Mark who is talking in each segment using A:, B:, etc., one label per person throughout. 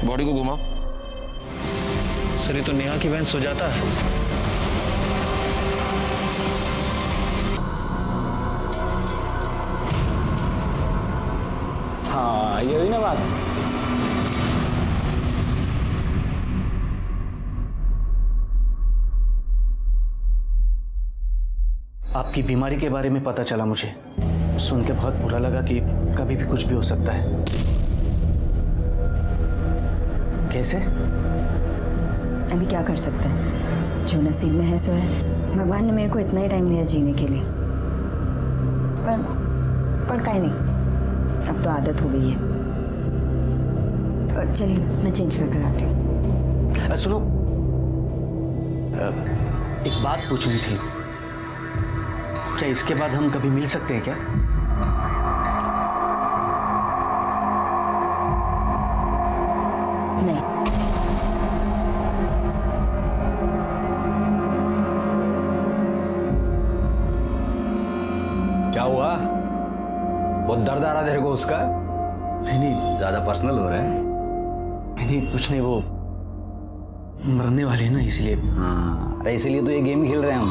A: Body को घुमाओ।
B: Sir ये तो नेहा की बहन सुजाता है।
C: हाँ ये हुई ना बात।
B: आपकी बीमारी के बारे में पता चला मुझे, सुन के बहुत बुरा लगा कि कभी भी कुछ भी हो सकता है। कैसे?
D: अभी क्या कर सकते हैं, जो नसीब में है सो है। भगवान ने मेरे को इतना ही टाइम दिया जीने के लिए, पर काहे नहीं, अब तो आदत हो गई है। चलिए मैं चेंज कर आती हूँ।
B: सुनो, एक बात पूछनी थी, क्या इसके बाद हम कभी मिल सकते हैं क्या?
D: नहीं।
C: क्या हुआ? बहुत दर्द आ रहा तेरे को उसका?
B: नहीं
C: ज्यादा पर्सनल हो रहा है।
B: नहीं कुछ नहीं, वो मरने वाले हैं ना इसलिए।
C: हाँ अरे इसीलिए तो ये गेम खेल रहे हैं हम।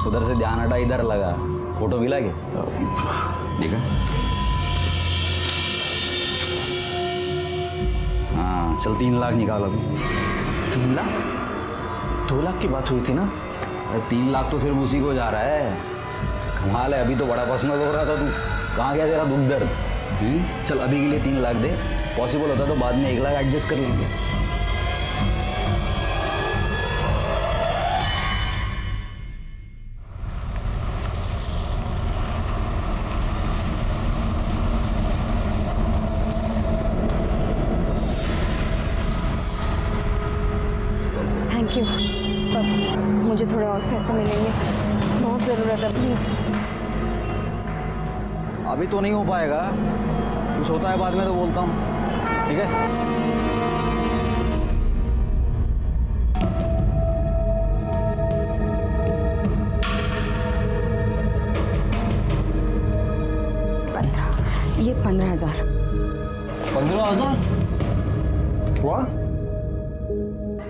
C: उधर से ध्यान हटा, इधर लगा। फोटो भी लागे देखा? हाँ चल 3 लाख निकाल अभी।
B: 3 लाख? 2 लाख की बात हुई थी ना।
C: अरे 3 लाख तो सिर्फ उसी को जा रहा है। कमाल है, अभी तो बड़ा पर्सनल हो रहा था तू। कहाँ गया तेरा दुख दर्द? चल अभी के लिए 3 लाख दे, पॉसिबल होता तो बाद में 1 लाख एडजस्ट कर लेंगे।
D: थैंक यू, पर मुझे थोड़े और पैसे मिलेंगे, बहुत ज़रूरत है, प्लीज़।
C: अभी तो नहीं हो पाएगा, कुछ होता है बाद में तो बोलता हूँ, ठीक है?
D: ये 15,000।
A: 15,000? वाह,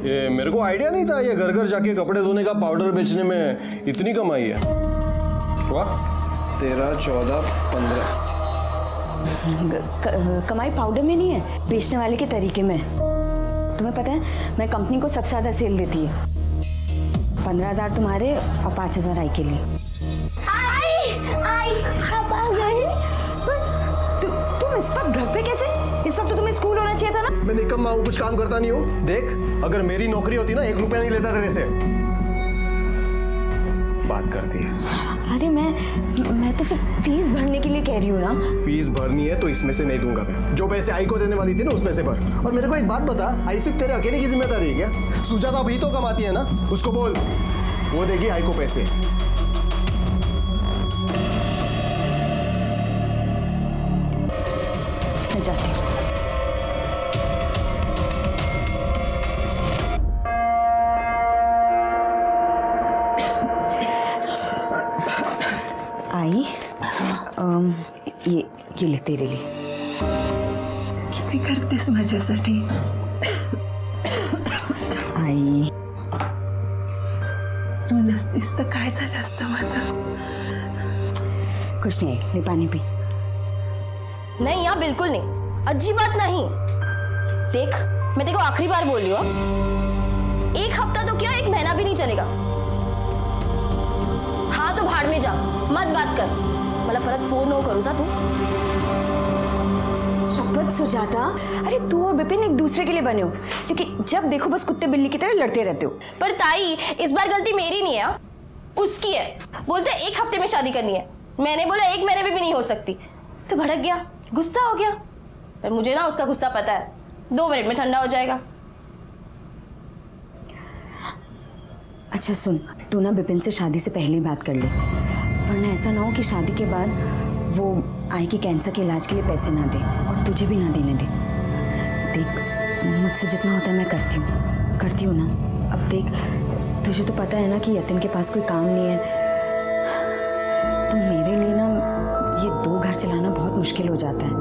A: ये मेरे को आइडिया नहीं था ये घर घर जाके कपड़े धोने का पाउडर बेचने में इतनी कमाई है। वाह, 13, 14, 15।
D: कमाई पाउडर में नहीं है, बेचने वाले के तरीके में। तुम्हें पता है मैं कंपनी को सबसे ज़्यादा सेल देती है। 15,000 तुम्हारे और 5,000 आई के लिए। आई आप आ गए। तुम इस वक्त घर पे कैसे? इस वक्त तो तुम्हें स्कूल होना चाहिए था ना।
A: मैं निकम्मा हूँ, कुछ काम करता नहीं हूँ। देख, अगर मेरी नौकरी होती ना 1 रुपया नहीं लेता तेरे से। बात करती है।
D: अरे मैं तो सिर्फ फीस भरने के लिए कह रही हूँ ना।
A: फीस भरनी है तो इसमें से नहीं दूंगा मैं। जो पैसे आई को देने वाली थी ना उसमें से भर। और मेरे को एक बात बता, आई सिर्फ तेरे अकेले की जिम्मेदारी है क्या? सुजाता अभी तो कमाती है ना, उसको बोल, वो देगी आई को पैसे।
D: मैं जाती हूँ। आई, ये ले तेरे लिए।
E: किती करतेस माझ्यासाठी?
D: आई
E: तू नसतीस तर काय झालं असतं माझं?
D: कुछ नहीं, ले पानी पी।
F: नहीं यार बिल्कुल नहीं, अच्छी बात नहीं। देख मैं तेरे को आखिरी बार बोल रही हूँ, 1 हफ्ता तो क्या 1 महीना भी नहीं चलेगा। हाँ तो भाड़ में जा, मत बात कर, मला परत फोन नो करू सा तू।
D: शपथ सुजाता, अरे तू और विपिन एक दूसरे के लिए बने हो, लेकिन जब देखो बस कुत्ते बिल्ली की तरह लड़ते रहते हो।
F: पर ताई इस बार गलती मेरी नहीं है, उसकी है। बोलते 1 हफ्ते में शादी करनी है, मैंने बोला 1 महीने में भी नहीं हो सकती, तो भड़क गया, गुस्सा हो गया। पर मुझे ना उसका गुस्सा पता है, 2 मिनट में ठंडा हो जाएगा।
D: अच्छा सुन, तू ना विपिन से शादी से पहले ही बात कर ले, वरना ऐसा ना हो कि शादी के बाद वो आई की कैंसर के इलाज के लिए पैसे ना दे और तुझे भी ना देने दे। देख मुझसे जितना होता है मैं करती हूँ ना। अब देख तुझे तो पता है ना कि यतिन के पास कोई काम नहीं है, तो मेरे लिए ना ये 2 घर चलाना बहुत मुश्किल हो जाता है।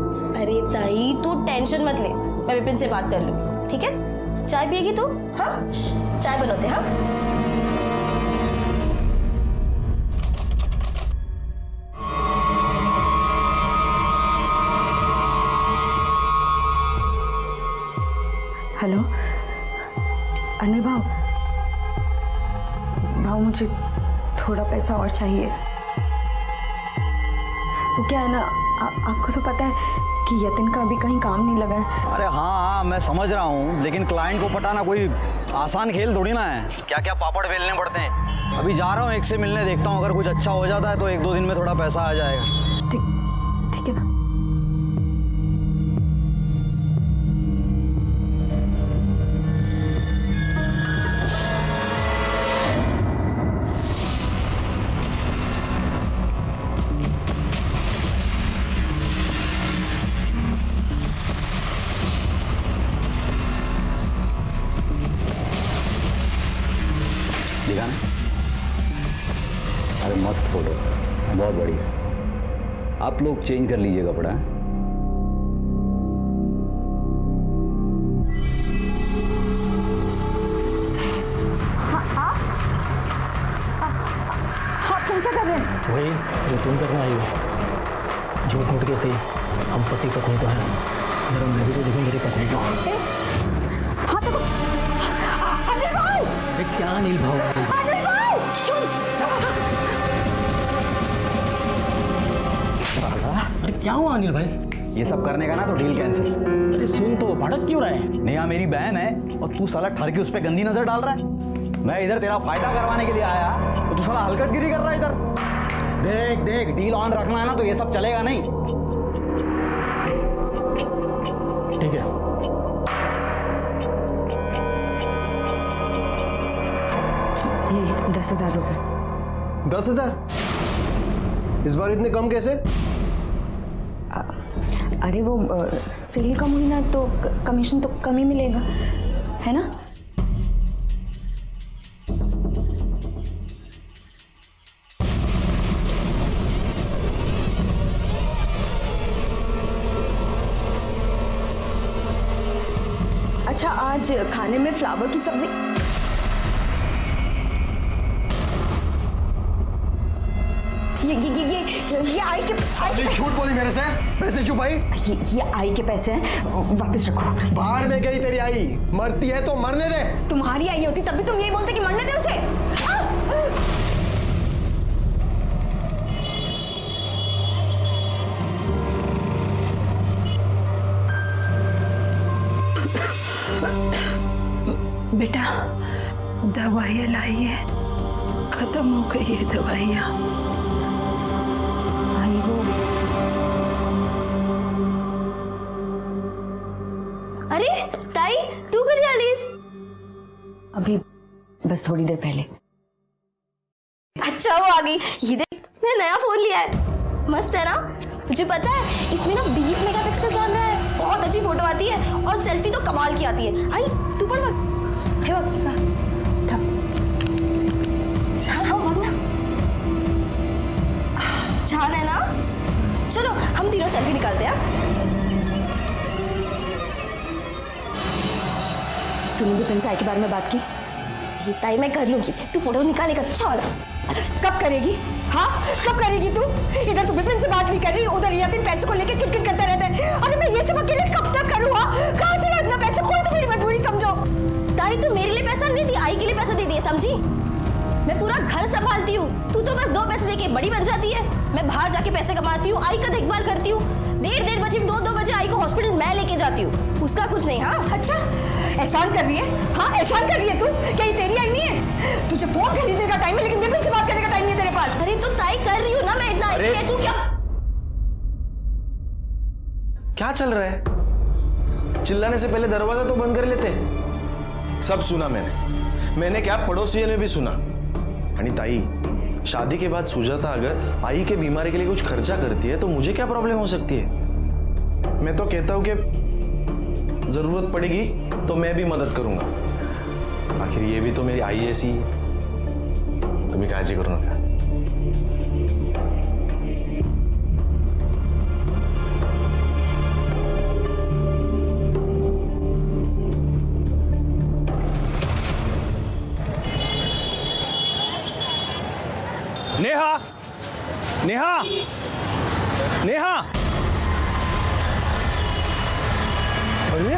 F: अरे ताई तू टेंशन मत ले, मैं विपिन से बात कर लूंगी, ठीक है? चाय पिएगी तू? हाँ, चाय बनाते। हाँ,
D: हेलो अनिल भाव, मुझे थोड़ा पैसा और चाहिए। वो क्या है ना, आपको तो पता है कि यतिन का अभी कहीं काम नहीं लगा है।
C: अरे हाँ, मैं समझ रहा हूँ, लेकिन क्लाइंट को पटाना कोई आसान खेल थोड़ी ना है। क्या क्या पापड़ बेलने पड़ते हैं। अभी जा रहा हूँ एक से मिलने, देखता हूँ अगर कुछ अच्छा हो जाता है तो 1-2 दिन में थोड़ा पैसा आ जाएगा।
D: ठीक है ना?
C: दिखा ना? अरे मस्त फोटो, बहुत बढ़िया। आप लोग चेंज कर लीजिए कपड़ा।
B: वही जो तुम करने आई हो, झूठ मूठ के सही, हम पति पत्नी तो हैं। जरा मैं भी तो देखूं मेरी पत्नी को। अरे क्या अनिल भाव, अरे क्या हुआ अनिल भाई?
C: ये सब करने का ना तो डील कैंसिल।
B: अरे सुन तो, भड़क क्यों रहा है?
C: नेहा मेरी बहन है और तू साला ठर के उस पर गंदी नजर डाल रहा है। मैं इधर तेरा फायदा करवाने के लिए आया तो तू साला हलकतगिरी कर रहा है इधर। देख देख, डील ऑन रखना है ना तो ये सब चलेगा नहीं।
B: ठीक है,
D: ये 10,000 रुपये।
A: 10,000? इस बार इतने कम कैसे?
D: अरे वो सेल कम हुई ना तो कमीशन तो कम ही मिलेगा, है ना? अच्छा, आज खाने में फ्लावर की सब्जी। ये आई के
A: झूठ बोली मेरे से, पैसे छुपाई।
D: ये आई के पैसे हैं, वापस रखो।
A: बाहर में गई तेरी आई, मरती है तो मरने दे।
D: तुम्हारी आई होती तब भी तुम यही बोलते कि मरने दे उसे।
E: बेटा दवाइयाँ लाई है, खत्म हो गई है दवाइयाँ।
D: भाई वो
F: अरे ताई, तू कधी आलीस?
D: अभी बस थोड़ी देर पहले।
F: अच्छा, वो आ गई। ये देख, मैं नया फोन लिया है, मस्त है ना? तुझे पता है इसमें ना 20 मेगापिक्सल कैमरा है, बहुत अच्छी फोटो आती है और सेल्फी तो कमाल की आती है। आई तू पढ़ मत, हे बक छान है ना? चलो हम तीनों सेल्फी निकालते हैं।
D: तूने विपिन से आई के बारे में बात की?
F: ये ताई मैं कर लूंगी, तू फोटो निकालेगा। चल।
D: अच्छा, कब करेगी? हाँ, कब करेगी तू? इधर तू विपिन से बात नहीं कर रही, उधर यतिन पैसे को लेकर किटकिट करता रहता है। अरे मैं ये सब अकेले कब तक करूँ? कहाँ से इतना पैसे? कोई तो मेरी मजबूरी समझो।
F: ताई तू मेरे लिए पैसा नहीं दी, आई के लिए पैसा दे दिए, समझी? मैं पूरा घर संभालती हूँ, तू तो बस 2 पैसे देके बड़ी बन जाती है। मैं बाहर जाके पैसे कमाती हूँ, आई का देखभाल करती हूँ। 1:30 बजे 2 बजे आई को हॉस्पिटल मैं लेके जाती हूँ, उसका कुछ नहीं। हाँ
D: अच्छा, एहसान कर रही है? हाँ, एहसान कर रही है तू? क्या ये तेरी आई नहीं है? तुझे फोन खरीदने का टाइम है लेकिन विपिन से बात करने का टाइम नहीं है तेरे पास।
F: अरे तो ताई कर रही हूँ ना मैं, इतना आई है, तू क्या
G: क्या चल रहा है? चिल्लाने से पहले दरवाजा तो बंद कर लेते। सब सुना मैंने क्या, पड़ोसियों ने भी सुना। आणि ताई, शादी के बाद सुजाता अगर आई के बीमारी के लिए कुछ खर्चा करती है तो मुझे क्या प्रॉब्लम हो सकती है? मैं तो कहता हूं कि जरूरत पड़ेगी तो मैं भी मदद करूंगा। आखिर ये भी तो मेरी आई जैसी है। तुम्ही काळजी करू नका। नेहा, नेहा, नेहा। अरे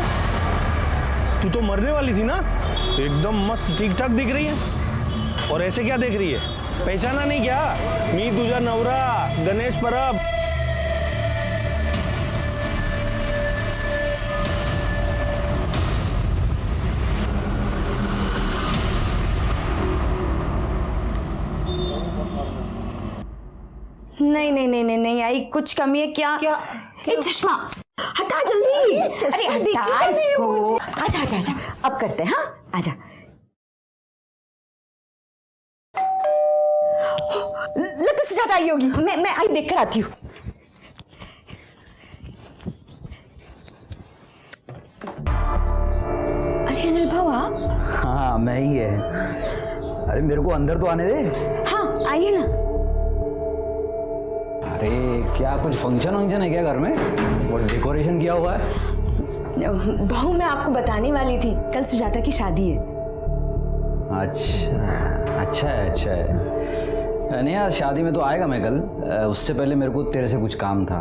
G: तू तो मरने वाली थी ना, एकदम मस्त ठीक ठाक दिख रही है। और ऐसे क्या देख रही है? पहचाना नहीं क्या? मी तुझा नवरा गणेश परब।
D: नहीं नहीं नहीं नहीं नहीं आई, कुछ कमी है क्या? क्या? ये चश्मा हटा जल्दी। अरे हटा इसको। आजा आजा आजा, अब करते हैं। हाँ आजा। लगता सुजाता आई होगी। मैं आई देख कर आती हूँ। अरे अनिल भाऊ आप?
C: हाँ मैं ही है। अरे मेरे को अंदर तो आने दे।
D: हाँ आइए ना।
C: अरे क्या कुछ फंक्शन है क्या घर में? और डेकोरेशन किया हुआ है?
D: बहू मैं आपको बताने वाली थी, कल सुजाता की शादी है।
C: अच्छा अच्छा है, अच्छा है। नहीं यार, शादी में तो आएगा मैं कल। उससे पहले मेरे को तेरे से कुछ काम था।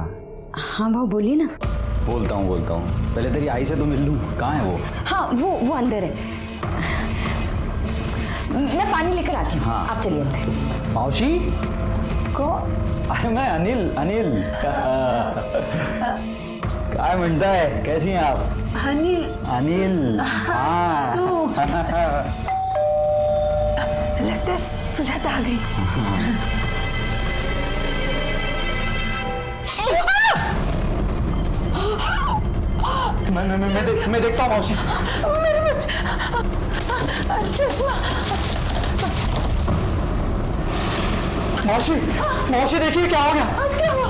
D: हाँ बहू बोलिए ना।
C: बोलता हूँ। पहले तेरी आई से तो मिल लूँ। कहाँ है वो?
D: हाँ वो अंदर है। मैं पानी लेकर आती हूँ।
C: हाँ।
D: आप चलिए अंदर।
C: मौसी को? अरे मैं अनिल। क्या म्हणता है, कैसी हैं आप? अनिल हाँ।
E: लगता है सुजाता आ गई।
G: मैं देखता हूँ मौसी।
E: मेरे बच्चे चश्मा।
G: मौसी देखिए क्या हो गया।
E: क्या हुआ?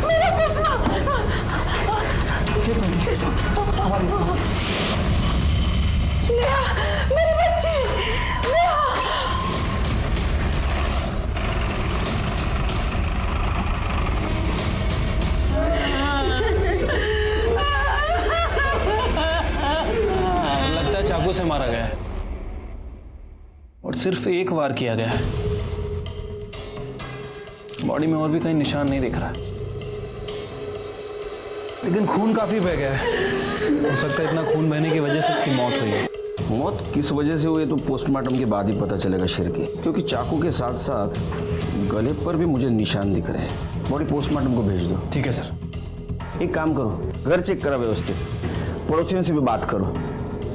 E: मेरा चश्मा। नेहा, मेरे बच्चे। नेहा।
B: लगता है चाकू से मारा गया है और सिर्फ एक वार किया गया है। बॉडी में और भी कहीं निशान नहीं दिख रहा, लेकिन खून काफी बह गया है। हो सकता है इतना खून बहने की वजह से इसकी मौत हुई है।
A: मौत किस वजह से हुई तो पोस्टमार्टम के बाद ही पता चलेगा शेर के, क्योंकि चाकू के साथ साथ गले पर भी मुझे निशान दिख रहे हैं। बॉडी पोस्टमार्टम को भेज दो।
B: ठीक है सर।
A: एक काम करो, घर चेक करा व्यवस्थित, पड़ोसियों से भी बात करो,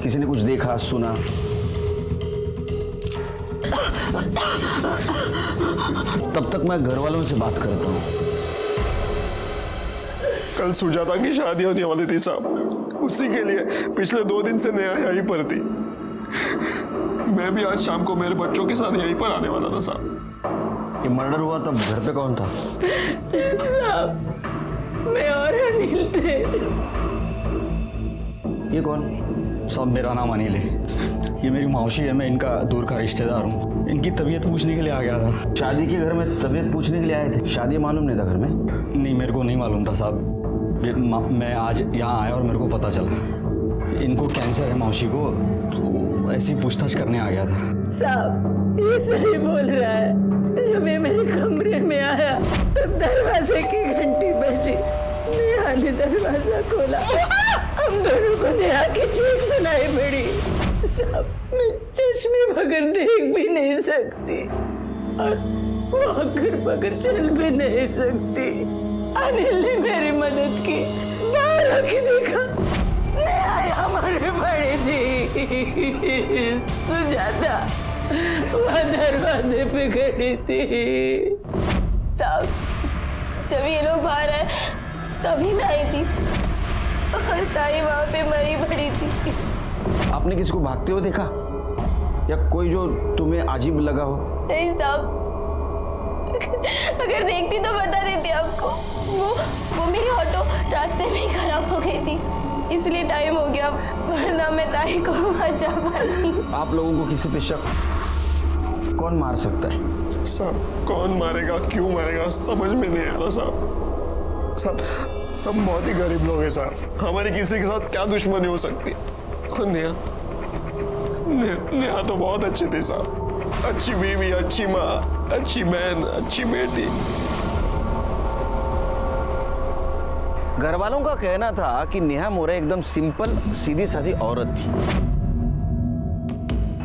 A: किसी ने कुछ देखा सुना। तब तक मैं घर वालों से बात करता हूँ।
H: कल सुजाता की शादी होने वाली थी साहब, उसी के लिए पिछले 2 दिन से नेहा यहीं पर थी। मैं भी आज शाम को मेरे बच्चों के साथ यहीं पर आने वाला था साहब।
A: ये मर्डर हुआ तब घर पे कौन था?
E: साहब मैं और अनिल थे।
A: ये कौन?
C: सब मेरा नाम अनिल है। ये मेरी मौसी है, मैं इनका दूर का रिश्तेदार हूँ। इनकी तबीयत पूछने के लिए आ गया था।
A: शादी के घर में तबीयत पूछने के लिए आए थे? शादी मालूम नहीं था घर में?
C: नहीं, मेरे को नहीं मालूम था साहब। मैं आज यहाँ आया और मेरे को पता चला इनको कैंसर है मौसी को, तो ऐसी पूछताछ करने आ गया था।
E: साहब ये सही बोल रहा है। जब ये मेरे कमरे में आया तब दरवाजे की घंटी बजी। नेहा ने दरवाजा खोला, हम दोनों को नेहा की चीख सुनाई पड़ी। साहब मैं चश्मे बगैर देख भी नहीं सकती और वॉकर बगैर चल भी नहीं सकती। अनिल ने मेरी मदद की, बाहर आके देखा नेहा हमारे बड़ी थी। सुजाता वह दरवाजे पे खड़ी थी।
F: साहब जब ये लोग बाहर आए तभी मैं आई थी और ताई वहां पे मरी पड़ी थी।
A: आपने किसी को भागते हुए देखा या कोई जो तुम्हें अजीब लगा हो?
F: नहीं साहब, अगर देखती तो बता देती आपको। वो मेरी ऑटो रास्ते में ही खराब हो गई थी, इसलिए टाइम हो गया, वरना मैं ताई को बचा पाती।
A: आप लोगों को किसी पे शक? कौन मार सकता है?
H: साहब कौन मारेगा, क्यों मारेगा, समझ में नहीं आ रहा साहब। साहब हम बहुत ही गरीब लोग हैं साहब, हमारी किसी के साथ क्या दुश्मनी हो सकती है। और नेहा तो बहुत अच्छी थी साहब, अच्छी बीवी, अच्छी माँ, अच्छी बहन, अच्छी बेटी।
G: घर वालों का कहना था कि नेहा मोरे एकदम सिंपल सीधी सादी औरत थी,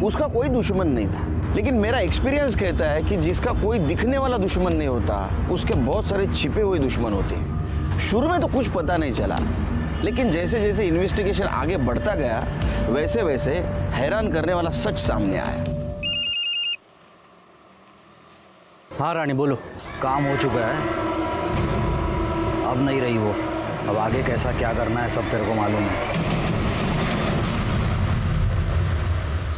G: उसका कोई दुश्मन नहीं था। लेकिन मेरा एक्सपीरियंस कहता है कि जिसका कोई दिखने वाला दुश्मन नहीं होता, उसके बहुत सारे छिपे हुए दुश्मन होते हैं। शुरू में तो कुछ पता नहीं चला, लेकिन जैसे जैसे इन्वेस्टिगेशन आगे बढ़ता गया, वैसे वैसे हैरान करने वाला सच सामने आया।
C: हाँ रानी बोलो। काम हो चुका है, अब नहीं रही वो। अब आगे कैसा क्या करना है सब तेरे को मालूम है।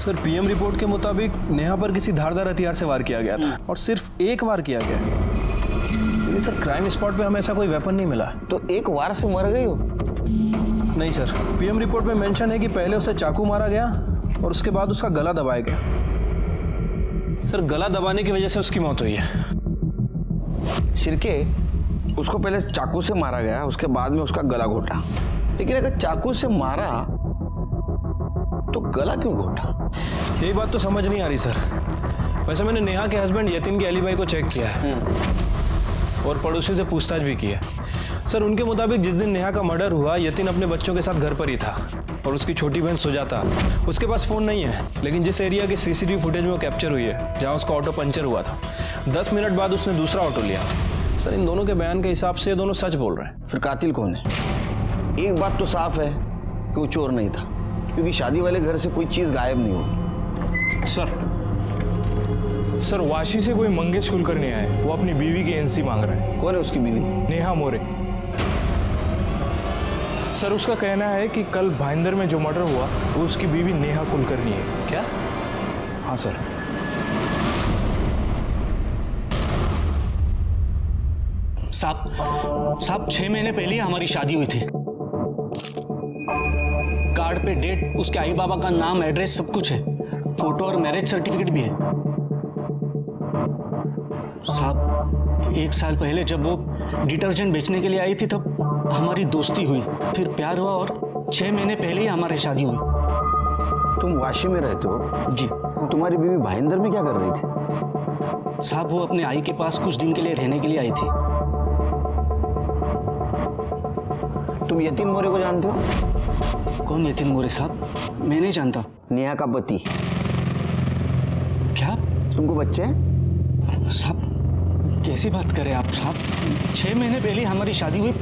I: सर पीएम रिपोर्ट के मुताबिक नेहा पर किसी धारदार हथियार से वार किया गया था और सिर्फ एक वार किया गया। लेकिन सर क्राइम स्पॉट पे हमें ऐसा कोई वेपन नहीं मिला।
G: तो एक वार से मर गई हो?
I: नहीं सर, पीएम रिपोर्ट में मेंशन है कि पहले उसे चाकू मारा गया और उसके बाद उसका गला दबाया गया। सर गला दबाने की वजह से उसकी मौत हुई है।
G: शिरके, उसको पहले चाकू से मारा गया, उसके बाद में उसका गला घोटा। लेकिन अगर चाकू से मारा तो गला क्यों घोटा?
I: यही बात तो समझ नहीं आ रही सर। वैसे मैंने नेहा के हस्बैंड यतिन के एलिबाई को चेक किया है और पड़ोसियों से पूछताछ भी की है। सर उनके मुताबिक जिस दिन नेहा का मर्डर हुआ, यतिन अपने बच्चों के साथ घर पर ही था और उसकी छोटी बहन सुजाता, उसके पास फ़ोन नहीं है। लेकिन जिस एरिया के सीसीटीवी फुटेज में वो कैप्चर हुई है, जहाँ उसका ऑटो पंचर हुआ था, 10 मिनट बाद उसने दूसरा ऑटो लिया। सर इन दोनों के बयान के हिसाब से ये दोनों सच बोल रहे हैं।
G: फिर कातिल कौन है? एक बात तो साफ है कि वो चोर नहीं था, क्योंकि शादी वाले घर से कोई चीज गायब नहीं हुई।
J: सर वाशी से कोई मंगेश कुलकर्णी नहीं आए, वो अपनी बीवी की एनसी मांग रहा है।
G: कौन है उसकी बीवी?
J: नेहा मोरे। सर उसका कहना है कि कल भाईंदर में जो मर्डर हुआ वो उसकी बीवी नेहा कुलकर्णी है।
I: क्या?
J: हाँ सर।
K: साहब 6 महीने पहले ही हमारी शादी हुई थी। कार्ड पे डेट, उसके आई बाबा का नाम, एड्रेस सब कुछ है। फोटो और मैरिज सर्टिफिकेट भी है। साहब 1 साल पहले जब वो डिटर्जेंट बेचने के लिए आई थी तब हमारी दोस्ती हुई, फिर प्यार हुआ और 6 महीने पहले ही हमारी शादी हुई।
G: तुम वाशी में रहते हो?
K: जी।
G: तुम्हारी बीवी भाईंदर में क्या कर रही थी?
K: साहब वो अपने आई के पास कुछ दिन के लिए रहने के लिए आई थी।
G: तुम यतिन मोरे को जानते हो?
K: कौन यतिन मोरे साहब? मैं नहीं जानता।
G: नेहा का पति।
K: क्या?
G: तुमको बच्चे हैं?
K: साहब कैसी बात करें आप साहब? 6 महीने पहले हमारी शादी हुई,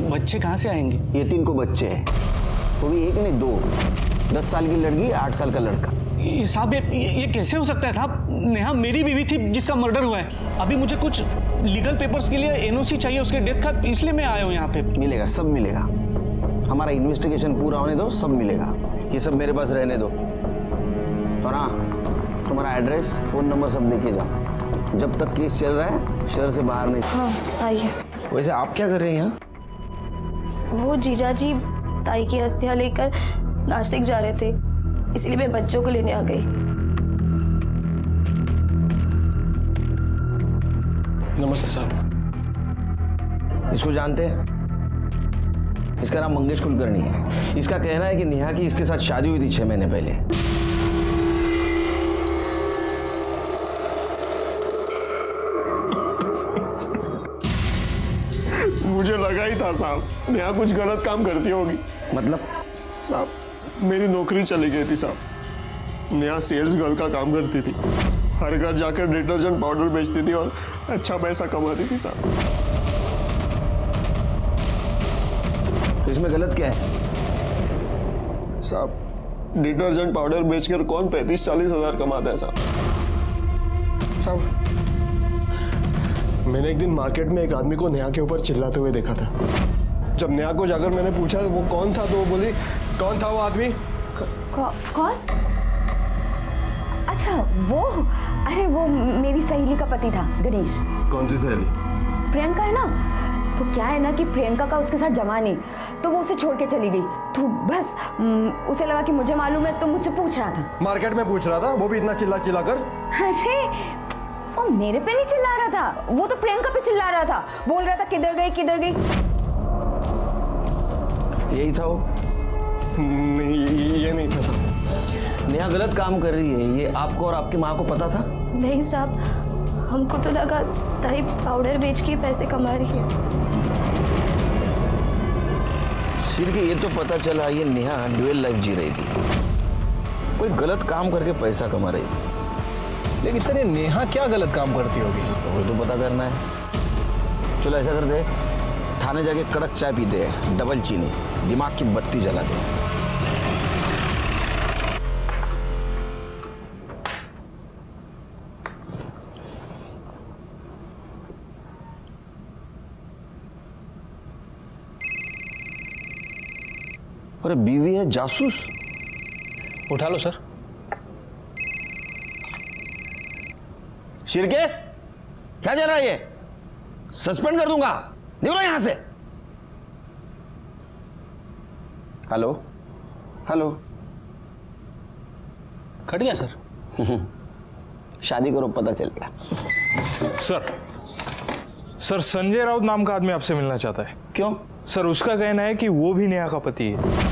K: बच्चे कहाँ से आएंगे?
G: यतिन को बच्चे हैं, वो भी एक नहीं 2। 10 साल की लड़की, 8 साल का लड़का।
K: साहब ये कैसे हो सकता है साहब? नेहा मेरी बीवी थी जिसका मर्डर हुआ है। अभी मुझे कुछ लीगल पेपर्स के लिए एनओसी चाहिए उसके डेथ का, इसलिए मैं आया हूँ यहाँ पे।
G: मिलेगा, सब मिलेगा। हमारा इन्वेस्टिगेशन पूरा होने दो, सब मिलेगा। ये सब मेरे पास रहने दो। और हाँ, तुम्हारा एड्रेस, फ़ोन नंबर सब लेके जाओ। जब तक केस चल रहा है शहर से बाहर नहीं।
F: हाँ आइए।
G: वैसे आप क्या कर रहे हैं यहाँ?
F: वो जीजा जी ताई की अस्थियां लेकर नासिक जा रहे थे, इसलिए मैं बच्चों को लेने आ गई।
A: नमस्ते साहब।
G: इसको जानते हैं? इसका नाम मंगेश कुलकर्णी है। इसका कहना है कि नेहा की इसके साथ शादी हुई थी 6 महीने पहले।
H: मुझे लगा ही था साहब, नेहा कुछ गलत काम करती होगी।
G: मतलब?
H: साहब मेरी नौकरी चली गई थी साहब। नेहा सेल्स गर्ल का काम करती थी, हर घर जाकर डिटर्जेंट पाउडर बेचती थी और अच्छा पैसा कमाती थी साहब।
G: तो इसमें गलत क्या है?
H: साहब डिटर्जेंट पाउडर बेचकर कौन 35-40 हजार कमाता है साहब? मैंने एक दिन मार्केट में एक आदमी को नेहा के ऊपर चिल्लाते हुए देखा था। जब नेहा को जाकर मैंने पूछा वो कौन था, तो वो बोली कौन था वो आदमी?
D: कौन? अच्छा वो, अरे वो मेरी सहेली का पति था, गणेश।
H: कौन सी सहेली?
D: प्रियंका है ना, तो क्या है ना कि प्रियंका का उसके साथ जमा नहीं, तो वो उसे छोड़ के चली गई। तो बस उसे लगा कि मुझे मालूम है, तो मुझसे पूछ रहा था।
A: मार्केट में पूछ रहा था, वो भी इतना चिल्ला चिल्ला कर?
D: अरे वो मेरे पे नहीं चिल्ला रहा था, वो तो प्रियंका पे चिल्ला रहा था, बोल रहा था किधर गई किधर गई।
G: यही था वो?
H: नहीं, ये नहीं था साहब।
C: नेहा गलत काम कर रही है, ये आपको और आपकी माँ को पता था?
F: नहीं साहब, हमको तो लगा ताई पाउडर बेच के पैसे कमा रही है।
C: सिर के ये तो पता चला ये नेहा ड्यूअल लाइफ जी रही थी, कोई गलत काम करके पैसा कमा रही थी।
I: लेकिन सर ये नेहा क्या गलत काम करती होगी?
C: वो तो पता करना है। चलो ऐसा करते हैं, थाने जाके कड़क चाय पीते हैं, डबल चीनी, दिमाग की बत्ती जलाते हैं। अरे बीवी है जासूस?
I: उठा लो सर।
C: शिरके, क्या चल रहा है ये? सस्पेंड कर दूंगा, निकलो यहां से। हेलो हेलो,
I: कट गया सर।
C: शादी करो, पता चल गया।
J: सर संजय राउत नाम का आदमी आपसे मिलना चाहता है।
C: क्यों?
J: सर उसका कहना है कि वो भी नेहा का पति है।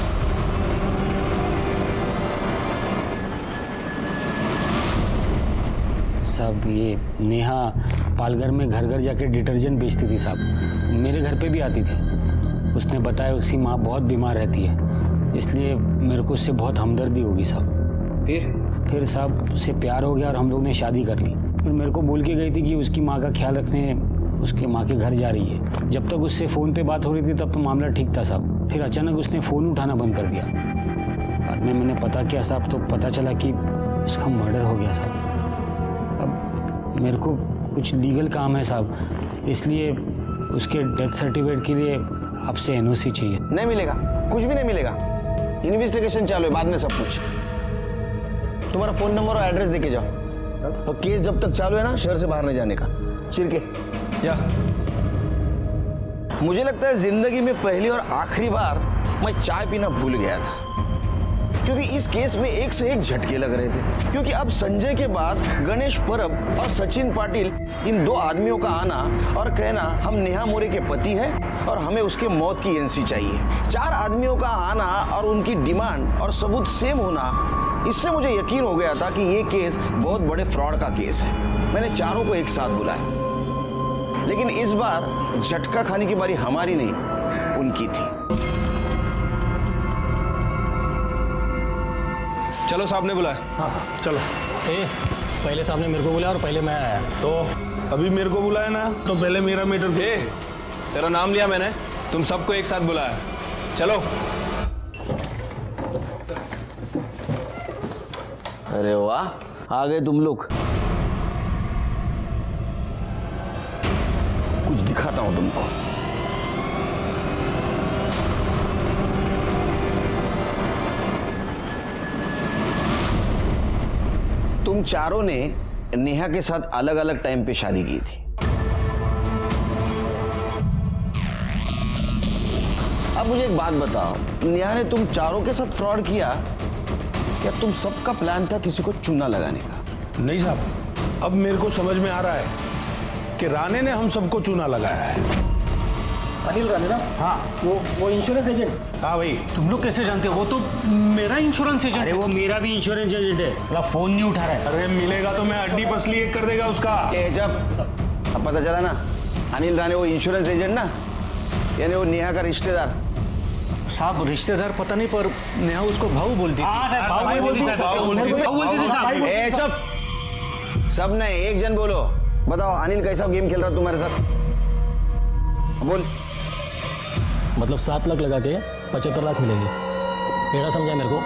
K: साहब ये नेहा पालघर में घर घर जाके डिटर्जेंट बेचती थी साहब, मेरे घर पे भी आती थी। उसने बताया उसकी माँ बहुत बीमार रहती है, इसलिए मेरे को उससे बहुत हमदर्दी होगी साहब। फिर साहब उससे प्यार हो गया और हम लोग ने शादी कर ली। फिर मेरे को बोल के गई थी कि उसकी माँ का ख्याल रखने उसके माँ के घर जा रही है। जब तक उससे फ़ोन पे बात हो रही थी तब तो मामला ठीक था साहब, फिर अचानक उसने फ़ोन उठाना बंद कर दिया। बाद में मैंने पता किया साहब, तो पता चला कि उसका मर्डर हो गया साहब। अब मेरे को कुछ लीगल काम है साहब, इसलिए उसके डेथ सर्टिफिकेट के लिए आपसे एनओसी चाहिए।
C: नहीं मिलेगा, कुछ भी नहीं मिलेगा। इन्वेस्टिगेशन चालू है, बाद में सब कुछ। तुम्हारा फोन नंबर और एड्रेस देके जाओ, और केस जब तक चालू है ना, शहर से बाहर नहीं जाने का। चिरके,
I: क्या?
C: मुझे लगता है जिंदगी में पहली और आखिरी बार मैं चाय पीना भूल गया था, क्योंकि इस केस में एक से एक झटके लग रहे थे। क्योंकि अब संजय के बाद गणेश परब और सचिन पाटिल, इन दो आदमियों का आना और कहना हम नेहा मोरे के पति हैं और हमें उसके मौत की एनसी चाहिए। 4 आदमियों का आना और उनकी डिमांड और सबूत सेम होना, इससे मुझे यकीन हो गया था कि ये केस बहुत बड़े फ्रॉड का केस है। मैंने चारों को एक साथ बुलाया, लेकिन इस बार झटका खाने की बारी हमारी नहीं, उनकी थी।
I: चलो साहब ने बुलाया।
J: हाँ चलो।
B: पहले साहब ने मेरे को बुलाया और पहले मैं आया।
J: तो अभी मेरे को बुलाया ना, तो पहले मेरा मीटर।
I: तेरा नाम लिया मैंने, तुम सबको एक साथ बुलाया। चलो।
C: अरे वाह, आ गए तुम लोग। कुछ दिखाता हूं तुमको। तुम चारों ने नेहा के साथ अलग अलग टाइम पे शादी की थी। अब मुझे एक बात बताओ, नेहा ने तुम चारों के साथ फ्रॉड किया, क्या तुम सबका प्लान था किसी को चूना लगाने का?
J: नहीं साहब, अब मेरे को समझ में आ रहा है कि राणे ने हम सबको चूना लगाया है।
B: अनिल राणे ना? हाँ, वो इंश्योरेंस एजेंट।
J: हाँ भाई।
K: तुम लोग कैसे जानते हो? वो तो मेरा इंश्योरेंस एजेंट। अरे वो मेरा भी इंश्योरेंस एजेंट है, मतलब फोन नहीं उठा रहा है।
J: अरे मिलेगा तो मैं अड्डी पसली एक कर देगा उसका।
C: जब अब पता चला ना, अनिल राणे वो इंश्योरेंस एजेंट ना, यानी वो नेहा का रिश्तेदार।
K: साहब रिश्तेदार पता नहीं, पर नेहा उसको भाऊ बोलती थी। भाऊ बोलती थी साहब।
C: चुप, सब नहीं, एक जन बोलो। बताओ अनिल कैसा गेम खेल रहा तुम्हारे साथ? बोल।
B: मतलब 7 लाख लगा के 75 लाख मिलेंगे। टेढ़ा समझा मेरे को,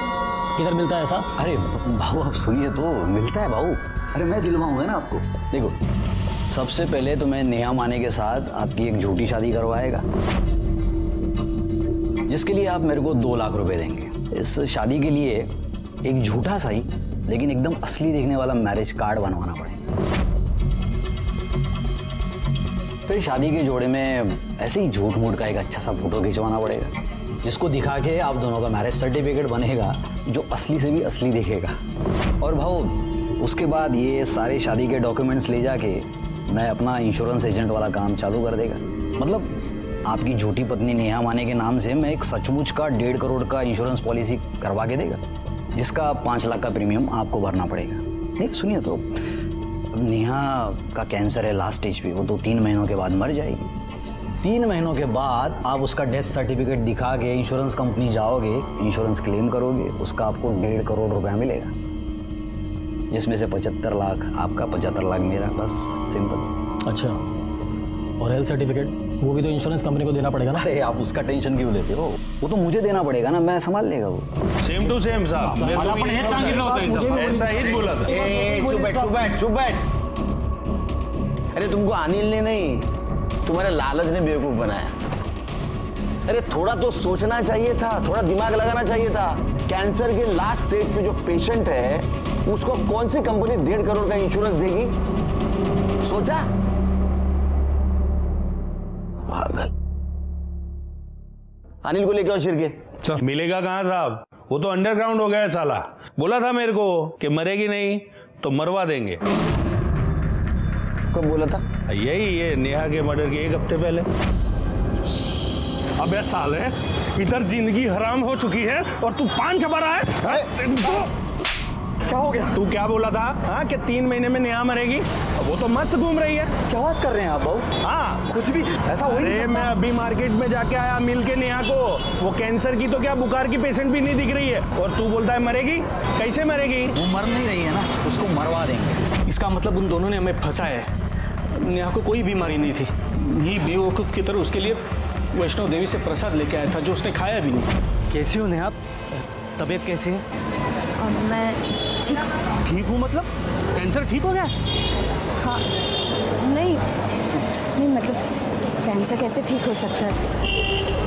B: किधर मिलता है ऐसा?
C: अरे भाऊ आप सुनिए तो, मिलता है भाऊ। अरे मैं दिलवाऊंगा ना आपको। देखो, सबसे पहले तो मैं नेहा माने के साथ आपकी एक झूठी शादी करवाएगा, जिसके लिए आप मेरे को 2 लाख रुपए देंगे। इस शादी के लिए एक झूठा सही लेकिन एकदम असली दिखने वाला मैरिज कार्ड बनवाना पड़ेगा। फिर शादी के जोड़े में ऐसे ही झूठ मूठ का एक अच्छा सा फोटो खिंचवाना पड़ेगा, जिसको दिखा के आप दोनों का मैरिज सर्टिफिकेट बनेगा, जो असली से भी असली दिखेगा। और भाऊ उसके बाद ये सारे शादी के डॉक्यूमेंट्स ले जाके मैं अपना इंश्योरेंस एजेंट वाला काम चालू कर देगा। मतलब आपकी झूठी पत्नी नेहा माने के नाम से मैं एक सचमुच का 1.5 करोड़ का इंश्योरेंस पॉलिसी करवा के देगा।
L: जिसका 5 लाख का प्रीमियम आपको भरना पड़ेगा। नहीं सुनिए तो, अब नेहा का कैंसर है लास्ट स्टेज पे, वो तो 3 महीनों के बाद मर जाएगी। 3 महीनों के बाद आप उसका डेथ सर्टिफिकेट दिखा के इंश्योरेंस कंपनी जाओगे, इंश्योरेंस क्लेम करोगे, उसका आपको 1.5 करोड़ रुपया मिलेगा, जिसमें से 75 लाख आपका, 75 लाख मेरा, बस सिंपल।
B: अच्छा, और हेल्थ सर्टिफिकेट वो भी तो इंश्योरेंस कंपनी को देना पड़ेगा ना?
L: अरे आप उसका टेंशन क्यों लेते हो, वो तो मुझे देना पड़ेगा ना, मैं संभाल लेगा वो।
I: सेम टू सेम साहब, मैं तो भी ऐसा ही बोला था।
C: चुप बैठ। अरे तुमको अनिल ने नहीं, तुम्हारे लालच ने बेवकूफ बनाया। अरे थोड़ा तो सोचना चाहिए था, थोड़ा दिमाग लगाना चाहिए था। कैंसर के लास्ट स्टेज पे जो पेशेंट है उसको कौन सी कंपनी 1.5 करोड़ का इंश्योरेंस देगी? सोचा? पागल। अनिल को लेके आओ शिरके।
I: मिलेगा कहाँ साहब, वो तो अंडरग्राउंड हो गया है साला। बोला था मेरे को कि मरेगी नहीं तो मरवा देंगे।
C: कब बोला था?
I: यही ये नेहा के मर्डर के 1 हफ्ते पहले। अबे साले, इधर जिंदगी हराम हो चुकी है और तू पान चबा रहा है।
J: क्या हो गया?
I: तू क्या बोला था हाँ कि 3 महीने में नेहा मरेगी? वो तो मस्त घूम रही है।
J: क्या बात कर रहे हैं आप बाबू?
I: हाँ,
J: कुछ भी ऐसा हो ही नहीं
I: अरे
J: सकता।
I: मैं अभी मार्केट में जाके आया मिल के नेहा को, वो कैंसर की तो क्या बुखार की पेशेंट भी नहीं दिख रही है, और तू बोलता है मरेगी? कैसे मरेगी?
L: वो मर नहीं रही है ना, उसको मरवा देंगे।
B: इसका मतलब उन दोनों ने हमें फंसाया है। नेहा को कोई बीमारी नहीं थी, यही बेवकूफ़ की तरह उसके लिए वैष्णो देवी से प्रसाद लेके आया था जो उसने खाया भी नहीं।
L: कैसी हो नेहा आप? तबीयत कैसी है?
D: मैं ठीक।
L: ठीक हूँ मतलब? कैंसर ठीक हो गया?
D: हाँ, नहीं मतलब कैंसर कैसे ठीक हो सकता है,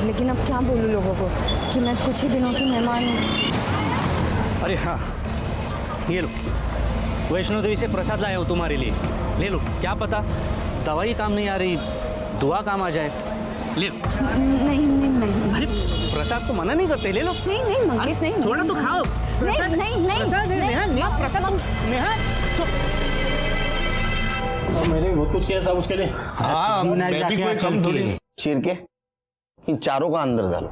D: लेकिन अब क्या बोलूँ लोगों को कि मैं कुछ ही दिनों की मेहमान हूँ।
L: अरे हाँ, ये लो, वैष्णो देवी से प्रसाद लाया हूँ तुम्हारे लिए, ले लो। क्या पता दवाई काम नहीं आ रही, दुआ काम आ जाए। ले लो।
D: नहीं
L: अरे प्रसाद तो मना नहीं करते, ले लो।
D: नहीं मंगेश, नहीं
L: थोड़ा तो खाओ।
D: नहीं
L: प्रसाद है, नेहा प्रसाद, नेहा
B: मैंने बहुत कुछ किया साहब उसके लिए।
I: हाँ, मैं भी कोई कम थोड़ी।
C: शिरके, इन चारों का अंदर डालो।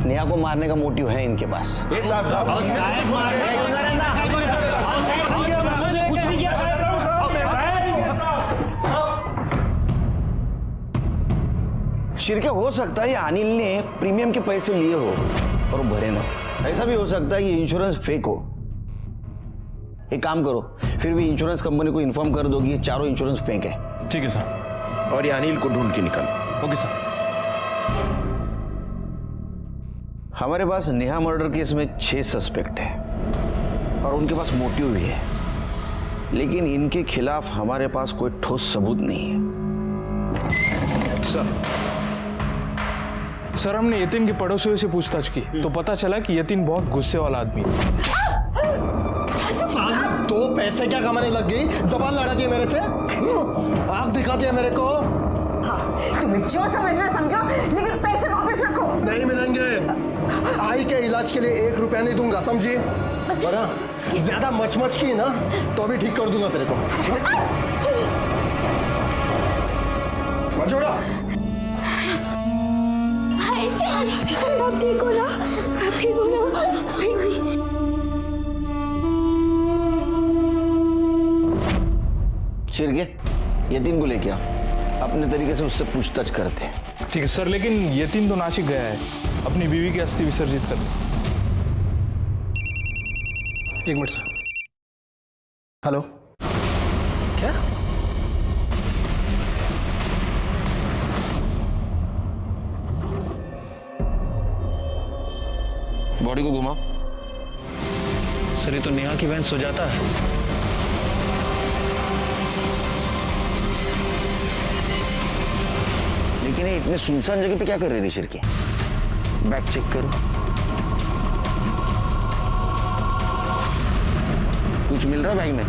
C: नेहा को मारने का मोटिव है इनके पास। शिरके, हो सकता है ये अनिल ने प्रीमियम के पैसे लिए हो और वो भरे ना। ऐसा भी हो सकता है कि इंश्योरेंस फेक हो। एक काम करो, फिर भी इंश्योरेंस कंपनी को इन्फॉर्म कर दो कि ये चारों इंश्योरेंस फेक है।
I: ठीक है सर।
H: और ये अनिल को ढूंढ के निकालो।
I: Okay sir.
C: हमारे पास नेहा मर्डर केस में 6 सस्पेक्ट है और उनके पास मोटिव भी है, लेकिन इनके खिलाफ हमारे पास कोई ठोस सबूत नहीं है।
J: सर हमने यतीन के पड़ोसियों से पूछताछ की तो पता चला कि यतीन बहुत गुस्से वाला आदमी है।
A: तो पैसे क्या कमाने लग गई, जबान लड़ा दी मेरे से, आंख दिखा दिया मेरे को।
E: हाँ, तुम्हें जो समझना समझो, लेकिन पैसे वापस रखो।
A: नहीं मिलेंगे। आई के इलाज के लिए 1 रुपया नहीं दूंगा, समझी? बड़ा ज्यादा मच की ना तो अभी ठीक कर दूंगा तेरे को। छोड़ा।
F: आप ठीक हो ना? आप ठीक हो ना?
C: शिरके, यतीन को लेके आओ, अपने तरीके से उससे पूछताछ करते हैं।
J: ठीक है सर, लेकिन यतीन तो नासिक गया है अपनी बीवी की अस्थि विसर्जित करने।
B: 1 मिनट सर। हेलो, क्या?
C: बॉडी को घुमाओ।
I: सर ये तो नेहा की बहन सुजाता है।
C: लेकिन ये इतने सुनसान जगह पे क्या कर रही थी शिरके? बैग चेक करो। कुछ मिल रहा है बैग में?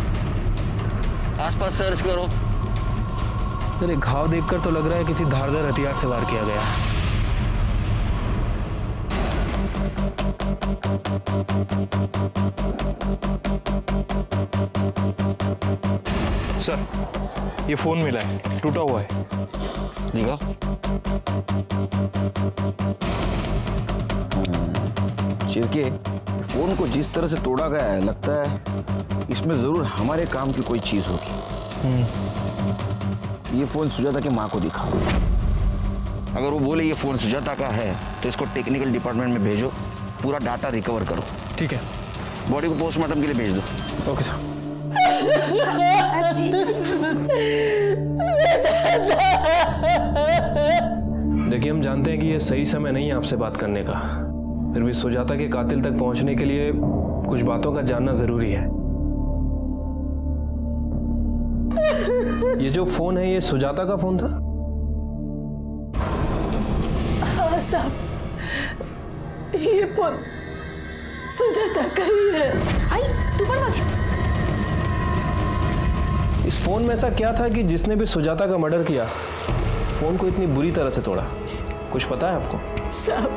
C: आसपास सर्च करो।
I: सर एक घाव देखकर तो लग रहा है किसी धारदार हथियार से वार किया गया है।
J: सर, ये फोन मिला है, टूटा हुआ है।
C: निकाल। चिरके, फोन को जिस तरह से तोड़ा गया है, लगता है इसमें जरूर हमारे काम की कोई चीज होगी। ये फोन सुजाता की माँ को दिखाओ। अगर वो बोले ये फोन सुजाता का है तो इसको टेक्निकल डिपार्टमेंट में भेजो, पूरा डाटा रिकवर करो।
I: ठीक है।
C: बॉडी को पोस्टमार्टम के लिए भेज दो।
I: Okay sir. देखिए, हम जानते हैं कि ये सही समय नहीं है आपसे बात करने का, फिर भी सुजाता के कातिल तक पहुंचने के लिए कुछ बातों का जानना जरूरी है। ये जो फोन है, ये सुजाता का फोन था?
E: हाँ साहब, ये फोन सुजाता का ही है।
F: आई तू पर भाग।
I: इस फोन में ऐसा क्या था कि जिसने भी सुजाता का मर्डर किया फोन को इतनी बुरी तरह से तोड़ा? कुछ पता है आपको?
E: साहब,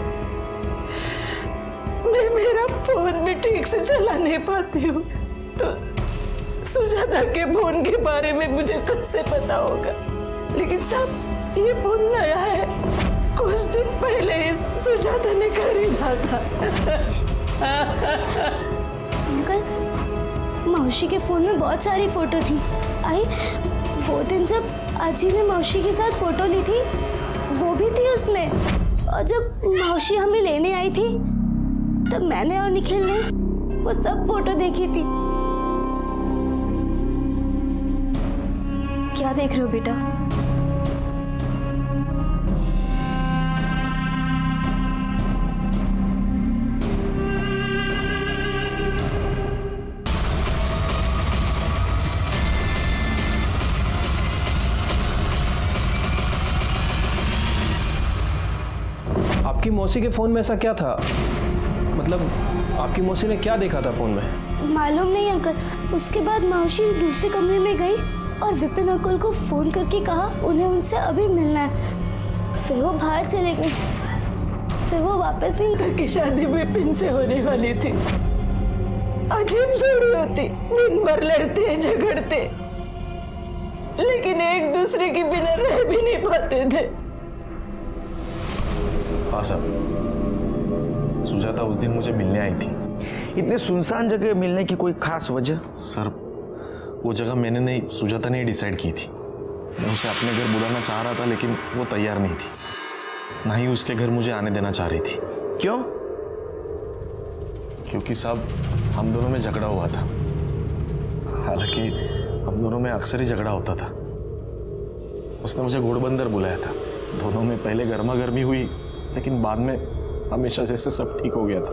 E: मैं मेरा फोन भी ठीक से चला नहीं पाती हूँ, तो सुजाता के फोन के बारे में मुझे कैसे पता होगा? लेकिन साहब, ये फोन नया है, कुछ दिन पहले ही सुजाता ने खरीदा था।
M: अंकल, मौसी के फोन में बहुत सारी फोटो थी। आई, वो दिन जब आजी ने मौसी के साथ फोटो ली थी, वो भी थी उसमें। और जब मौसी हमें लेने आई थी, तब मैंने और निखिल ने वो सब फोटो देखी थी। क्या देख रहे हो बेटा?
I: आपकी मौसी के फोन में ऐसा क्या था? मतलब आपकी मौसी ने क्या देखा था फोन में?
M: मालूम नहीं अंकल। उसके बाद मौसी दूसरे कमरे में गई और विपिन अंकल को फोन करके कहा उन्हें उनसे अभी मिलना है। फिर वो बाहर चले गए। फिर वो वापस ही
E: की शादी विपिन से होने वाली थी। अजीब जोड़ी होती, दिन भर लड़ते झगड़ते, लेकिन एक दूसरे के बिना रह भी नहीं पाते थे।
G: हाँ साहब, सुजाता उस दिन मुझे मिलने आई थी।
C: इतने सुनसान जगह मिलने की कोई खास वजह?
G: सर, वो जगह मैंने नहीं, सुजाता ने डिसाइड की थी। मैं उसे अपने घर बुलाना चाह रहा था, लेकिन वो तैयार नहीं थी। ना ही उसके घर मुझे आने देना चाह रही थी।
C: क्यों?
G: क्योंकि साहब, हम दोनों में झगड़ा हुआ था। हालांकि हम दोनों में अक्सर ही झगड़ा होता था। उसने मुझे घोड़बंदर बुलाया था। दोनों में पहले गर्मा गर्मी हुई, लेकिन बाद में हमेशा जैसे सब ठीक हो गया था।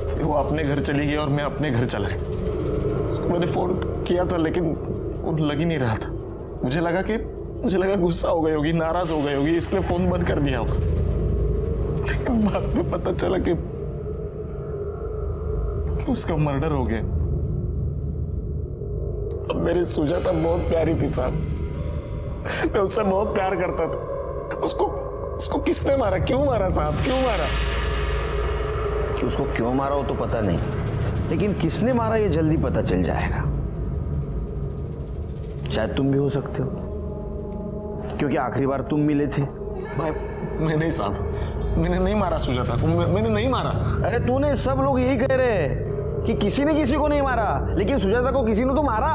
G: फिर वो अपने घर चली गई और मैं अपने घर चला गया। उसको मैंने फोन किया था, लेकिन फोन लग ही नहीं रहा था। मुझे लगा गुस्सा हो गई होगी, नाराज हो गई होगी, इसलिए फोन बंद कर दिया होगा। लेकिन बाद में पता चला कि उसका मर्डर हो गया। अब मेरी सुजाता बहुत प्यारी थी साहब। मैं उससे बहुत प्यार करता था। उसको किसने मारा? क्यों मारा साहब? क्यों मारा?
C: उसको क्यों मारा हो तो पता नहीं, लेकिन किसने मारा ये जल्दी पता चल जाएगा। शायद तुम भी हो सकते हो, क्योंकि आखिरी बार तुम मिले थे।
G: भाई, मैं नहीं साहब, मैंने नहीं मारा सुजाता को। मैंने नहीं मारा।
C: अरे तूने, सब लोग यही कह रहे हैं कि किसी ने किसी को नहीं मारा, लेकिन सुजाता को किसी ने तो मारा।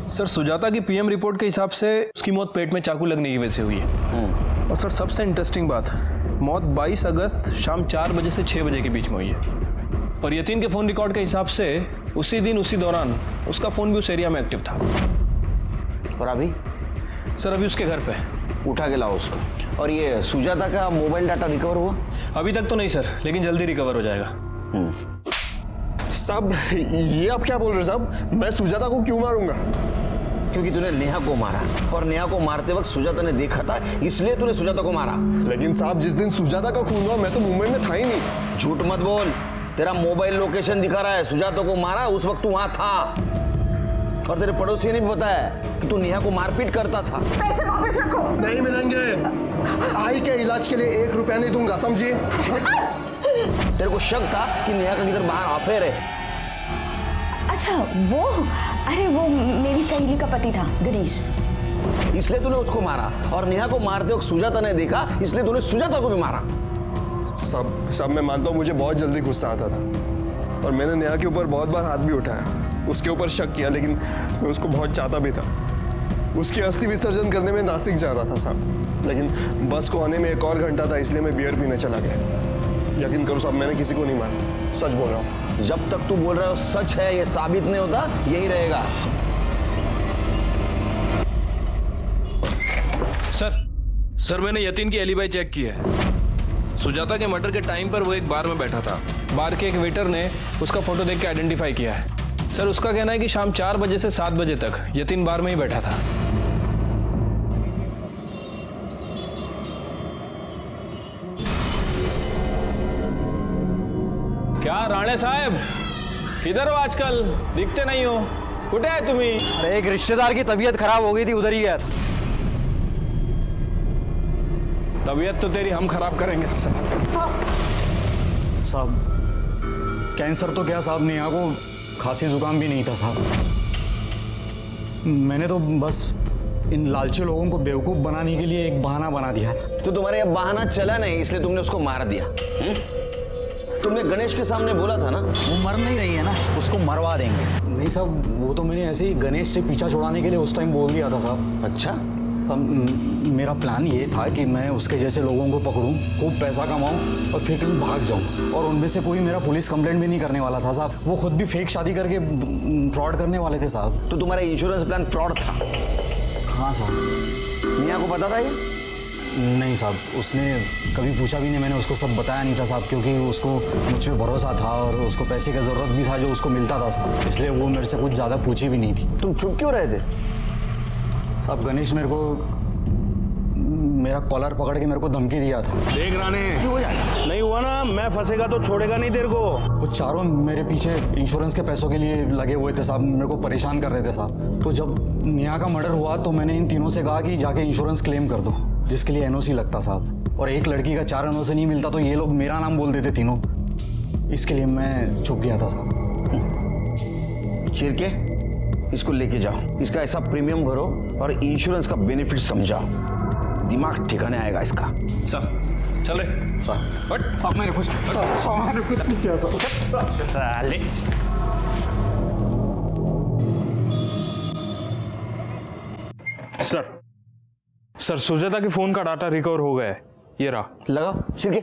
I: सर, सुजाता की पीएम रिपोर्ट के हिसाब से उसकी मौत पेट में चाकू लगने की वजह से हुई है। और सर, सबसे इंटरेस्टिंग बात, मौत 22 अगस्त शाम 4 बजे से 6 बजे के बीच में हुई है। और यतीन के फोन रिकॉर्ड के हिसाब से उसी दिन उसी दौरान उसका फोन भी उस एरिया में एक्टिव था।
C: और अभी?
I: सर, अभी उसके घर पे।
C: उठा के लाओ उसको। और ये सुजाता का मोबाइल डाटा रिकवर हुआ?
I: अभी तक तो नहीं सर, लेकिन जल्दी रिकवर हो जाएगा।
A: साहब, ये आप क्या बोल रहे हो साहब? मैं सुजाता को क्यों मारूंगा?
C: क्योंकि तूने नेहा को मारा, और नेहा को मारते वक्त सुजाता ने देखा था, इसलिए तूने सुजाता को मारा।
A: लेकिन साहब, जिस दिन सुजाता का खून हुआ मैं तो मुंबई में था ही नहीं।
C: झूठ मत बोल, तेरा मोबाइल लोकेशन दिखा रहा है। सुजाता को मारा उस वक्त तू वहां था। और तेरे पड़ोसी ने भी बताया कि तू नेहा को मारपीट करता था।
A: पैसे वापस रखो। नहीं मिलेंगे। आई के इलाज के लिए 1 रुपया नहीं दूंगा, समझिए।
C: तेरे को शक था कि नेहा का किधर बाहर अफेयर है?
D: अच्छा वो, अरे वो मेरी सहेली का पति था गणेश,
C: इसलिए तूने उसको मारा। और नेहा को मारते वक्त सुजाता ने देखा, इसलिए तूने सुजाता को भी मारा।
H: सब मैं मानता हूँ, मुझे बहुत जल्दी गुस्सा आता था और मैंने नेहा के ऊपर बहुत बार हाथ भी उठाया, उसके ऊपर शक किया, लेकिन मैं उसको बहुत चाहता भी था। उसकी अस्थि विसर्जन करने में नासिक जा रहा था साहब, लेकिन बस को आने में 1 और घंटा था, इसलिए मैं बियर पीने चला गया। यकीन करो साहब, मैंने किसी को नहीं मारा, सच बोल रहा हूँ।
C: जब तक तू बोल रहा है सच है, ये साबित नहीं होता, यही रहेगा।
I: सर मैंने यतीन की एलिबाई चेक की है। सुजाता के मर्डर के टाइम पर वो एक बार में बैठा था। बार के एक वेटर ने उसका फोटो देख के आइडेंटिफाई किया है। सर उसका कहना है कि शाम 4 बजे से 7 बजे तक यतीन बार में ही बैठा था। क्या राणे साहब, किधर हो आजकल? दिखते नहीं हो, कुठे है तुम्ही?
L: अरे एक रिश्तेदार की तबीयत खराब हो गई थी, उधर ही है।
I: तबीयत तो तेरी हम खराब करेंगे
N: साहब। कैंसर तो क्या साहब, नेहा को खांसी जुकाम भी नहीं था साहब। मैंने तो बस इन लालची लोगों को बेवकूफ बनाने के लिए एक बहाना बना दिया था।
C: तो तुम्हारे अब बहाना चला नहीं, इसलिए तुमने उसको मार दिया। तुमने गणेश के सामने बोला था ना,
L: वो मर नहीं रही है ना, उसको मरवा देंगे।
N: नहीं साहब, वो तो मैंने ऐसे ही गणेश से पीछा छुड़ाने के लिए उस टाइम बोल दिया था साहब।
C: अच्छा,
N: मेरा प्लान ये था कि मैं उसके जैसे लोगों को पकड़ूं, खूब पैसा कमाऊं और फिर कहीं भाग जाऊं। और उनमें से कोई मेरा पुलिस कंप्लेंट भी नहीं करने वाला था साहब। वो खुद भी फेक शादी करके फ्रॉड करने वाले थे साहब।
C: तो तुम्हारा इंश्योरेंस प्लान फ्रॉड था?
N: हाँ साहब।
C: नेहा को पता था ये?
N: नहीं साहब, उसने कभी पूछा भी नहीं, मैंने उसको सब बताया नहीं था साहब, क्योंकि उसको मुझ पर भरोसा था और उसको पैसे का ज़रूरत भी था जो उसको मिलता था साहब, इसलिए वो मेरे से कुछ ज़्यादा पूछी भी नहीं थी।
C: तुम चुप क्यों रहे थे
N: साहब? गणेश मेरे को मेरा कॉलर पकड़ के मेरे को धमकी दिया था।
J: देख राणे, नहीं हुआ ना, मैं फंसेगा तो छोड़ेगा नहीं तेरे को।
N: वो चारों मेरे पीछे इंश्योरेंस के पैसों के लिए लगे हुए थे साहब, मेरे को परेशान कर रहे थे साहब। तो जब नेहा का मर्डर हुआ तो मैंने इन तीनों से कहा कि जाके इंश्योरेंस क्लेम कर दो, जिसके लिए एनओसी लगता साहब। और एक लड़की का 4 एनओसी नहीं मिलता तो ये लोग मेरा नाम बोल देते तीनों, इसके लिए मैं चुप गया था साहब।
C: शिरके, इसको लेके जाओ, इसका ऐसा प्रीमियम भरो और इंश्योरेंस का बेनिफिट समझाओ, दिमाग ठिकाने आएगा इसका।
I: सब चल रहे
N: साहब मैंने कुछ नहीं किया साहब।
J: सर सुजाता के फोन का डाटा रिकवर हो गया है, ये रहा।
C: लगाओ शिरके,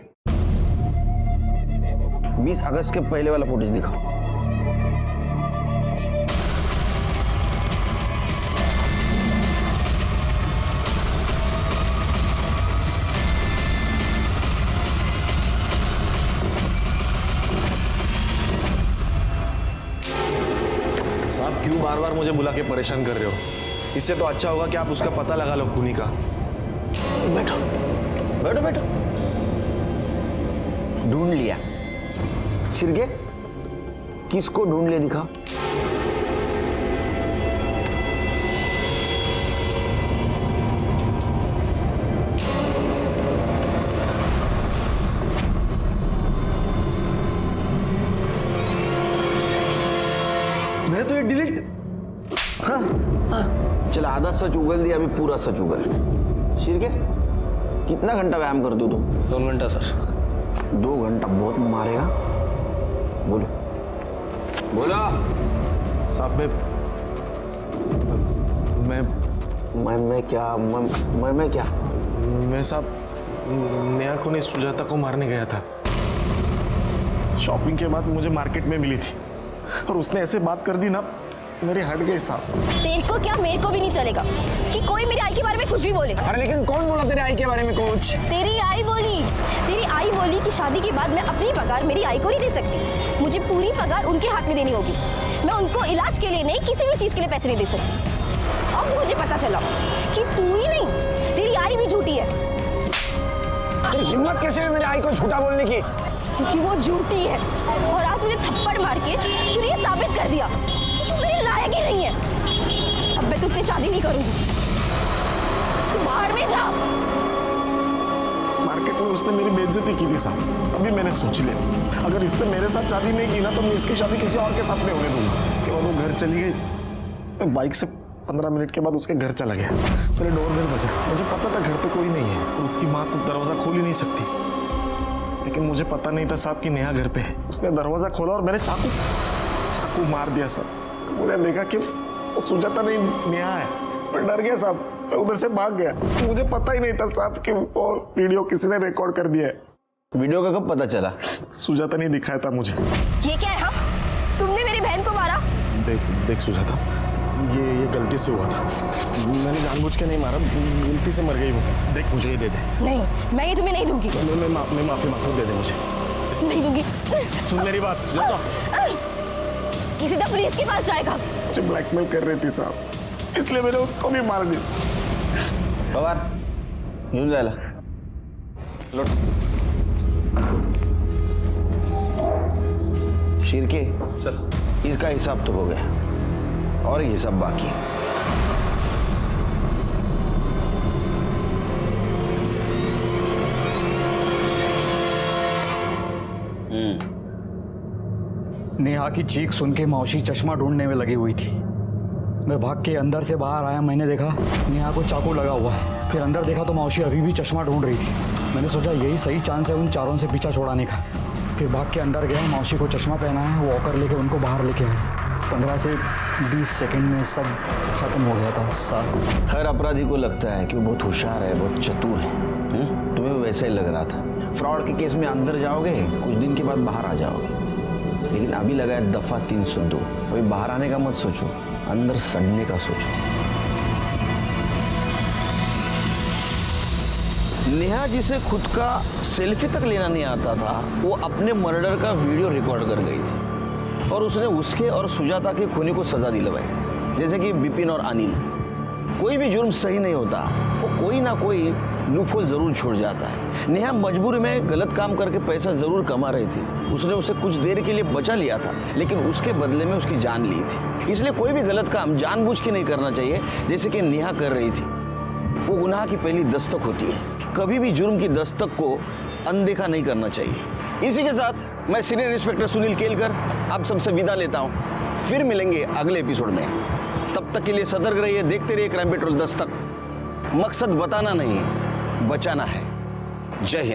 C: 20 अगस्त के पहले वाला फुटेज दिखाओ।
G: साहब क्यों बार बार मुझे बुला के परेशान कर रहे हो? इससे तो अच्छा होगा कि आप उसका पता लगा लो खूनी का।
C: बैठो बैठो बैठो। ढूंढ लिया शिरके? किसको ढूंढ लिया दिखा।
G: मैंने तो ये डिलीट।
C: हाँ चल, आधा सच उगल दिया, अभी पूरा सच उगल। शिरके, कितना घंटा व्यायाम करते हो तुम?
I: 2 घंटा सर।
C: 2 घंटा बहुत मारेगा। बोलो बोलो।
G: साहब
C: मैं क्या
G: मैं साहब नेहा को नहीं, सुजाता को मारने गया था। शॉपिंग के बाद मुझे मार्केट में मिली थी और उसने ऐसे बात कर दी ना, मेरे हट गए साहब।
F: तेरे को क्या, मेरे को भी नहीं चलेगा कि कोई मेरी आई के बारे में कुछ भी बोले।
C: अरे लेकिन कौन बोला तेरे आई के बारे में कुछ?
F: तेरी आई बोली कि शादी के बाद मैं अपनी पगार मेरी आई को नहीं दे सकती, मुझे पूरी पगार उनके हाथ में देनी होगी। मैं उनको इलाज के लिए नहीं, किसी भी चीज के लिए पैसे नहीं दे सकती। अब मुझे पता चला कि तू ही नहीं, तेरी आई भी झूठी है।
C: तेरी हिम्मत कैसे हुई मेरी आई को झूठा बोलने की?
F: क्योंकि वो झूठी है और आज मुझे थप्पड़ मार के तूने ये साबित कर दिया कि तू मेरे लायक ही नहीं है। मैं तुझसे शादी नहीं करूंगी। तू बाहर में जा।
C: मार्केट में उसने मेरी बेइज्जती की थी साहब, अभी मैंने सोच लिया अगर इसने मेरे साथ शादी नहीं की ना तो मैं इसकी शादी किसी और के साथ नहीं होने दूंगा। इसके बाद वो घर चली गई, मैं बाइक से 15 मिनट के बाद उसके घर चला गया। मेरे डोरबेल बजा, मुझे पता था घर पे कोई नहीं है और उसकी माँ तो दरवाजा खोल ही नहीं सकती, लेकिन मुझे पता नहीं था साहब कि नेहा घर पे है। उसने दरवाजा खोला और मैंने चाकू मार दिया साहब। मैंने देखा कि वो सुजाता नहीं नेहा है, मैं डर गया साहब, मैं उधर से भाग गया। मुझे पता ही नहीं था साहब कि वो वीडियो किसी ने रिकॉर्ड कर दिया है।
G: वीडियो का कब पता चला?
C: सुजाता ने दिखाया था मुझे।
F: ये क्या है? हाँ, तुमने मेरी बहन को मारा?
C: देख सुजाता, ये गलती से हुआ था, मैंने जानबूझ के नहीं मारा, गलती से मर गई हूँ। देख मुझे ये दे दे।
F: नहीं, मैं ये तुम्हें नहीं दूंगी।
C: मैं माफी मांगता हूँ, दे दे मुझे।
F: नहीं दूंगी।
C: सुन मेरी बात सुजाता।
F: ये सीधा पुलिस के पास जाएगा।
C: मुझे ब्लैकमेल कर रही थी साहब, इसलिए मैंने उसको भी मार दिया।
G: पवार घेऊन जायला लोट। शिर्के सर, इसका हिसाब तो हो गया और एक हिसाब बाकी है।
N: नेहा की चीख सुन के मौसी चश्मा ढूंढने में लगी हुई थी। मैं भाग के अंदर से बाहर आया, मैंने देखा नेहा को चाकू लगा हुआ है। फिर अंदर देखा तो मौसी अभी भी चश्मा ढूंढ रही थी। मैंने सोचा यही सही चांस है उन चारों से पीछा छुड़ाने का। फिर भाग के अंदर गया, मौसी को चश्मा पहना है, वॉकर लेके उनको बाहर लेके आए। 15 से 20 सेकंड में सब खत्म हो गया था साहब।
G: हर अपराधी को लगता है कि वो बहुत होशियार है, बहुत चतुर है। तुम्हें वैसा ही लग रहा था। फ्रॉड के केस में अंदर जाओगे, कुछ दिन के बाद बाहर आ जाओगे, लेकिन अभी लगा है दफा 302। अभी बाहर आने का मत सोचो, अंदर सड़ने का सोचो। नेहा जिसे खुद का सेल्फी तक लेना नहीं आता था, वो अपने मर्डर का वीडियो रिकॉर्ड कर गई थी और उसने उसके और सुजाता के खूनी को सजा दिलवाई, जैसे कि विपिन और अनिल। कोई भी जुर्म सही नहीं होता, वो कोई ना कोई लूपहोल जरूर छोड़ जाता है। नेहा मजबूरी में गलत काम करके पैसा जरूर कमा रही थी। उसने उसे कुछ देर के लिए बचा लिया था, लेकिन उसके बदले में उसकी जान ली थी। इसलिए कोई भी गलत काम जानबूझ के नहीं करना चाहिए, जैसे कि नेहा कर रही थी। वो गुनाह की पहली दस्तक होती है। कभी भी जुर्म की दस्तक को अनदेखा नहीं करना चाहिए। इसी के साथ मैं सीनियर इंस्पेक्टर सुनील केलकर आप सबसे विदा लेता हूँ। फिर मिलेंगे अगले एपिसोड में। तब तक के लिए सतर्क रहिए, देखते रहिए क्राइम पेट्रोल दस्तक। मकसद बताना नहीं, बचाना है। जय हिंद।